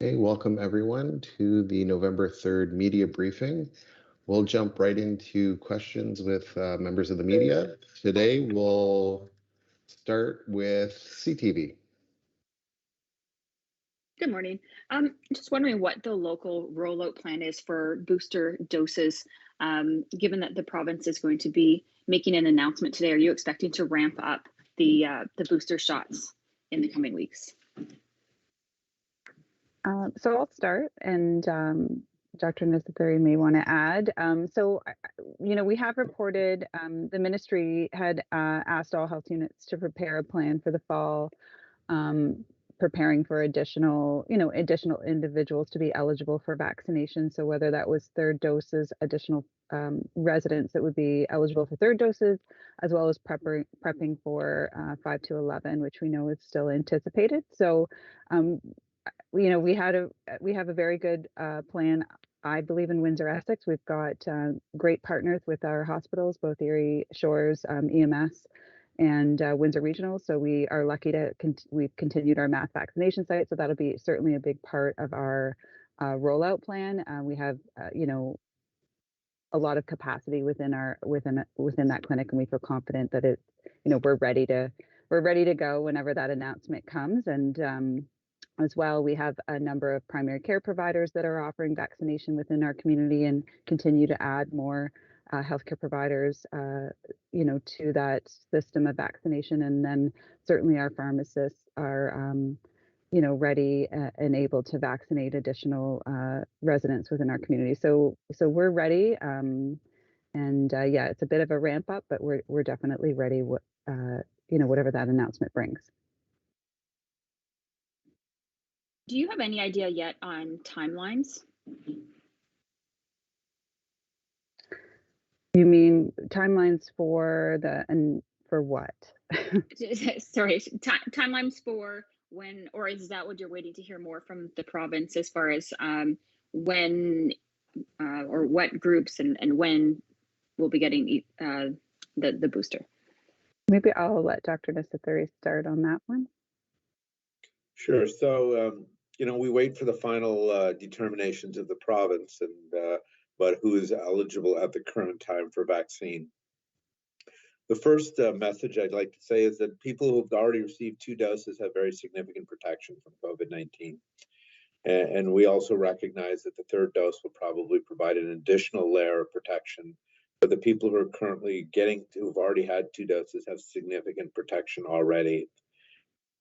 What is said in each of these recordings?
Hey, welcome everyone to the November 3rd media briefing. We'll jump right into questions with members of the media. Today, we'll start with CTV. Good morning. Just wondering what the local rollout plan is for booster doses, given that the province is going to be making an announcement today. Are you expecting to ramp up the booster shots in the coming weeks? So I'll start, and Dr. Nisapuri may want to add. We have reported the ministry had asked all health units to prepare a plan for the fall, preparing for additional individuals to be eligible for vaccination. So whether that was third doses, additional residents that would be eligible for third doses, as well as prepping for 5 to 11, which we know is still anticipated. So we have a very good plan. I believe in Windsor-Essex. We've got great partners with our hospitals, both Erie Shores, EMS, and Windsor Regional. So we are lucky to we've continued our mass vaccination site. So that'll be certainly a big part of our rollout plan. We have a lot of capacity within that clinic, and we feel confident that we're ready to go whenever that announcement comes. And as well, we have a number of primary care providers that are offering vaccination within our community, and continue to add more healthcare providers, to that system of vaccination. And then certainly our pharmacists are, ready and able to vaccinate additional residents within our community. So we're ready, it's a bit of a ramp up, but we're definitely ready. Whatever that announcement brings. Do you have any idea yet on timelines? You mean timelines for what? Sorry, timelines for when, or is that what you're waiting to hear more from the province as far as when or what groups and when we'll be getting the booster? Maybe I'll let Dr. Nisapuri start on that one. Sure. So, we wait for the final determinations of the province but who is eligible at the current time for vaccine. The first message I'd like to say is that people who've already received 2 doses have very significant protection from COVID-19. And we also recognize that the third dose will probably provide an additional layer of protection. But the people who are who've already had 2 doses have significant protection already.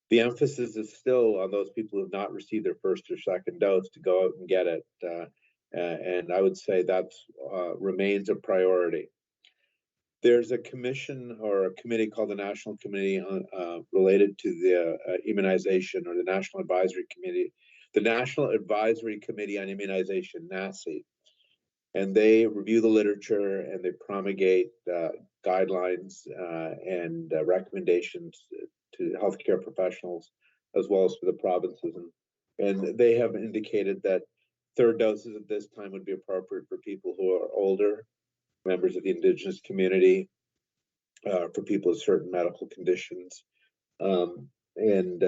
The emphasis is still on those people who have not received their first or second dose to go out and get it. And I would say that remains a priority. There's a commission or a committee called the National Committee related to the immunization, or the National Advisory Committee, the National Advisory Committee on Immunization, NACI. And they review the literature and they promulgate guidelines and recommendations to healthcare professionals, as well as for the provinces. And they have indicated that third doses at this time would be appropriate for people who are older, members of the Indigenous community, for people with certain medical conditions. Given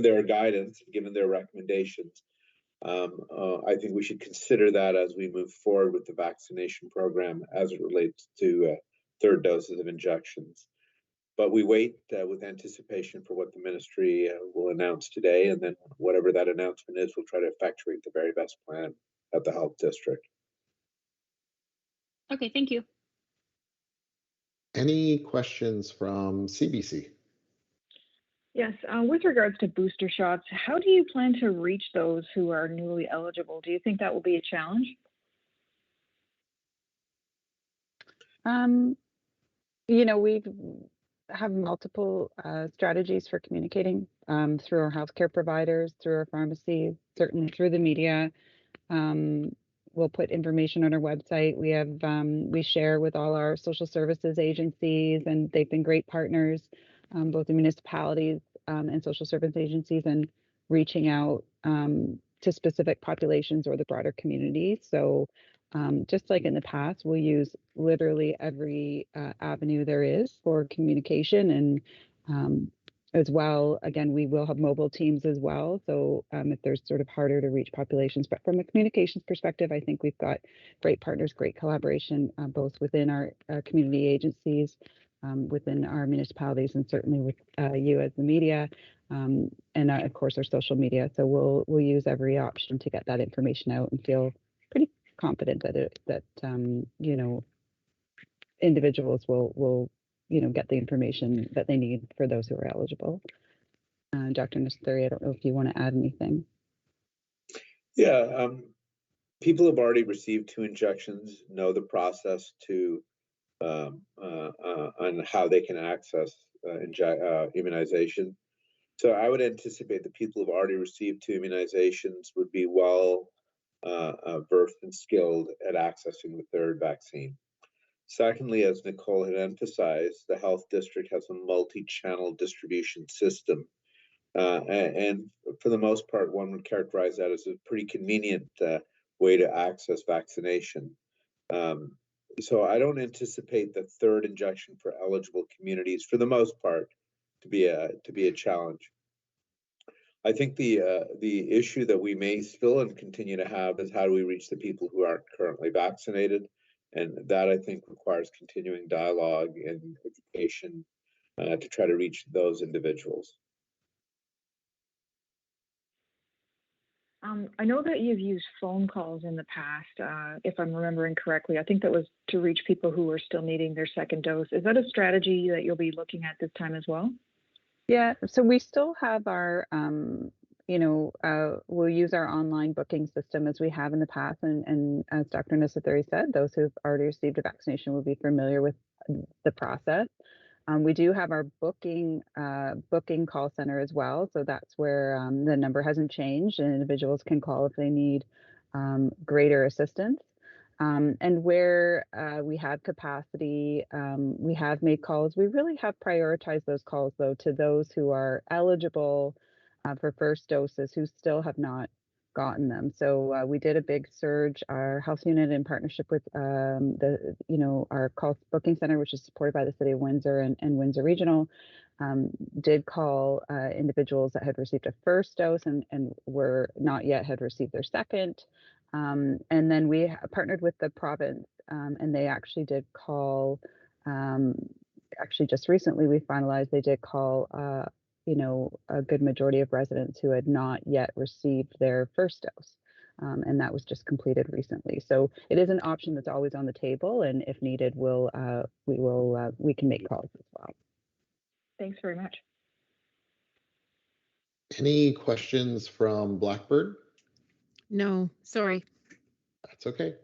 their guidance, given their recommendations, I think we should consider that as we move forward with the vaccination program as it relates to third doses of injections. But we wait with anticipation for what the ministry will announce today, and then whatever that announcement is, we'll try to effectuate the very best plan at the health district. Okay, thank you. Any questions from CBC? Yes, with regards to booster shots, how do you plan to reach those who are newly eligible? Do you think that will be a challenge? We have multiple strategies for communicating through our healthcare providers, through our pharmacies, certainly through the media. We'll put information on our website. We share with all our social services agencies, and they've been great partners, both the municipalities and social service agencies, and reaching out to specific populations or the broader community. So just like in the past, we'll use literally every avenue there is for communication, and as well. Again, we will have mobile teams as well. So if there's sort of harder to reach populations, but from a communications perspective, I think we've got great partners, great collaboration, both within our community agencies, within our municipalities, and certainly with you as the media, and of course our social media. So we'll use every option to get that information out and feel pretty confident that you know, individuals will you know, get the information that they need for those who are eligible. Dr. Nasturi, I don't know if you want to add anything. Yeah, people have already received 2 injections, know the process to on how they can access immunization. So I would anticipate that people who've already received 2 immunizations would be well versed and skilled at accessing the 3rd vaccine. Secondly, as Nicole had emphasized, the health district has a multi-channel distribution system. And for the most part, one would characterize that as a pretty convenient way to access vaccination. So I don't anticipate the 3rd injection for eligible communities, for the most part, to be a challenge. I think the issue that we may still and continue to have is how do we reach the people who aren't currently vaccinated, and that I think requires continuing dialogue and education to try to reach those individuals. I know that you've used phone calls in the past, if I'm remembering correctly. I think that was to reach people who are still needing their 2nd dose. Is that a strategy that you'll be looking at this time as well? Yeah, so we still have our, you know, we'll use our online booking system as we have in the past. And as Dr. Nissathuri said, those who've already received a vaccination will be familiar with the process. We do have our booking call center as well. So that's where the number hasn't changed and individuals can call if they need greater assistance. And where we have capacity, we have made calls. We really have prioritized those calls, though, to those who are eligible for 1st doses who still have not gotten them. So we did a big surge. Our health unit, in partnership with our call booking center, which is supported by the City of Windsor and Windsor Regional, did call individuals that had received a 1st dose and were not yet had received their 2nd. And then we partnered with the province, and they actually did call. Actually, just recently we finalized. They did call. You know, a good majority of residents who had not yet received their 1st dose, and that was just completed recently. So it is an option that's always on the table, and if needed, we can make calls as well. Thanks very much. Any questions from Blackbird? No, sorry. That's okay.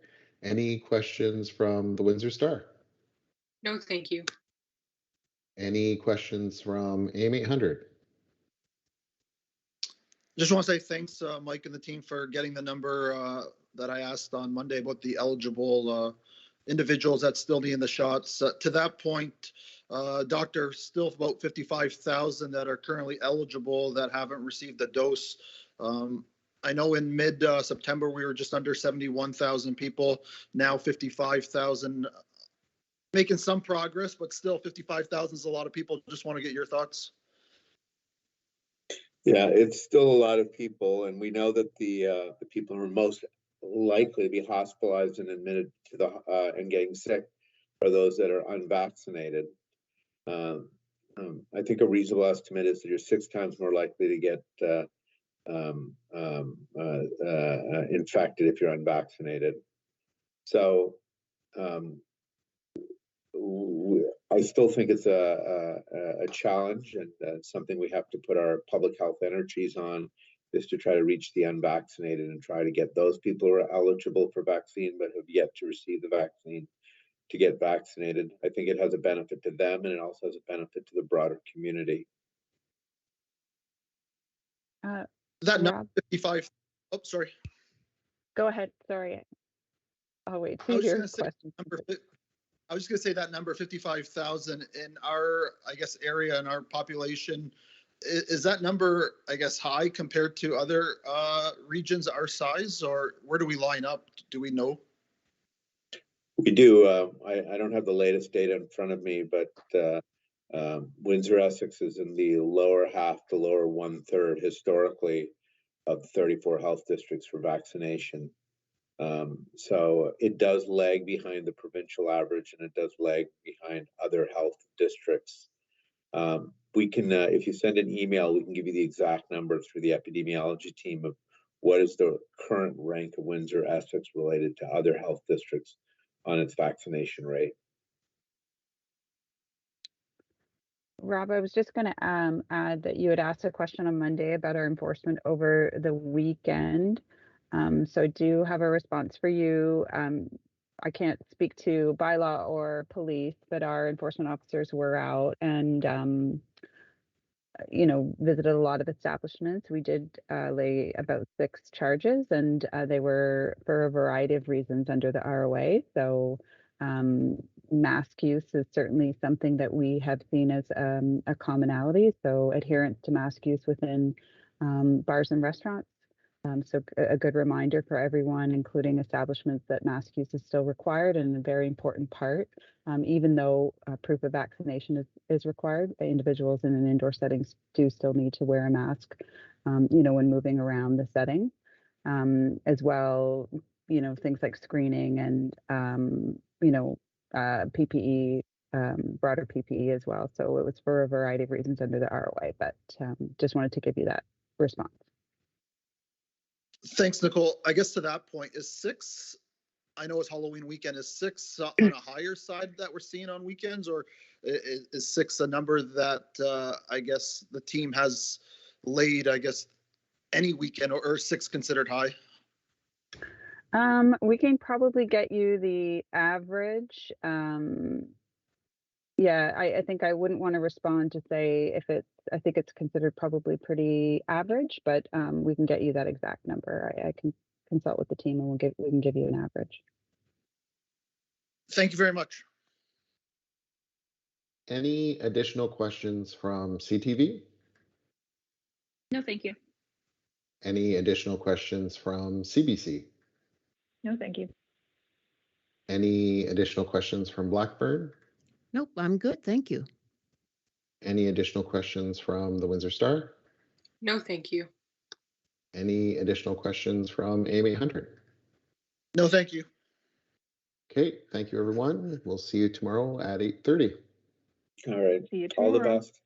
Any questions from the Windsor Star? No, thank you. Any questions from AIM 800? Just want to say thanks, Mike and the team, for getting the number that I asked on Monday about the eligible individuals that still need the shots. To that point, Doctor, still about 55,000 that are currently eligible that haven't received the dose. I know in mid-September we were just under 71,000 people. Now 55,000, making some progress, but still 55,000 is a lot of people. Just want to get your thoughts. Yeah, it's still a lot of people, and we know that the people who are most likely to be hospitalized and admitted to the and getting sick are those that are unvaccinated. I think a reasonable estimate is that you're 6 times more likely to get infected if you're unvaccinated. So I still think it's a challenge, and something we have to put our public health energies on, is to try to reach the unvaccinated and try to get those people who are eligible for vaccine but have yet to receive the vaccine to get vaccinated. I think it has a benefit to them, and it also has a benefit to the broader community. That number 55. Oh, sorry. Go ahead. Sorry. I'll wait to hear questions. I was just going to say that number 55,000 in our, I guess, area and our population. Is that number, I guess, high compared to other regions our size, or where do we line up? Do we know? We do. I don't have the latest data in front of me, but Windsor-Essex is in the lower half to lower 1/3 historically of 34 health districts for vaccination. So it does lag behind the provincial average, and it does lag behind other health districts. We can, if you send an email, we can give you the exact numbers for the epidemiology team of what is the current rank of Windsor-Essex related to other health districts on its vaccination rate. Rob, I was just going to add that you had asked a question on Monday about our enforcement over the weekend. So I do have a response for you. I can't speak to bylaw or police, but our enforcement officers were out and visited a lot of establishments. We did lay about 6 charges, and they were for a variety of reasons under the ROA. So mask use is certainly something that we have seen as a commonality. So adherence to mask use within bars and restaurants. So a good reminder for everyone, including establishments, that mask use is still required and a very important part. Even though proof of vaccination is required, individuals in an indoor setting do still need to wear a mask, when moving around the setting. As well, things like screening and, PPE, broader PPE as well. So it was for a variety of reasons under the ROI, but just wanted to give you that response. Thanks, Nicole. I guess to that point, is 6, I know it's Halloween weekend, is 6 on a higher side that we're seeing on weekends, or is 6 a number that I guess the team has laid, I guess, any weekend, or 6 considered high? We can probably get you the average. Yeah, I think I wouldn't want to respond to say if it's, I think it's considered probably pretty average, but we can get you that exact number. I can consult with the team and we can give you an average. Thank you very much. Any additional questions from CTV? No, thank you. Any additional questions from CBC? No, thank you. Any additional questions from Blackburn? Nope, I'm good, thank you. Any additional questions from the Windsor Star? No, thank you. Any additional questions from AM 800? No, thank you. Okay, thank you, everyone. We'll see you tomorrow at 8:30. All right. See you All the tomorrow. best.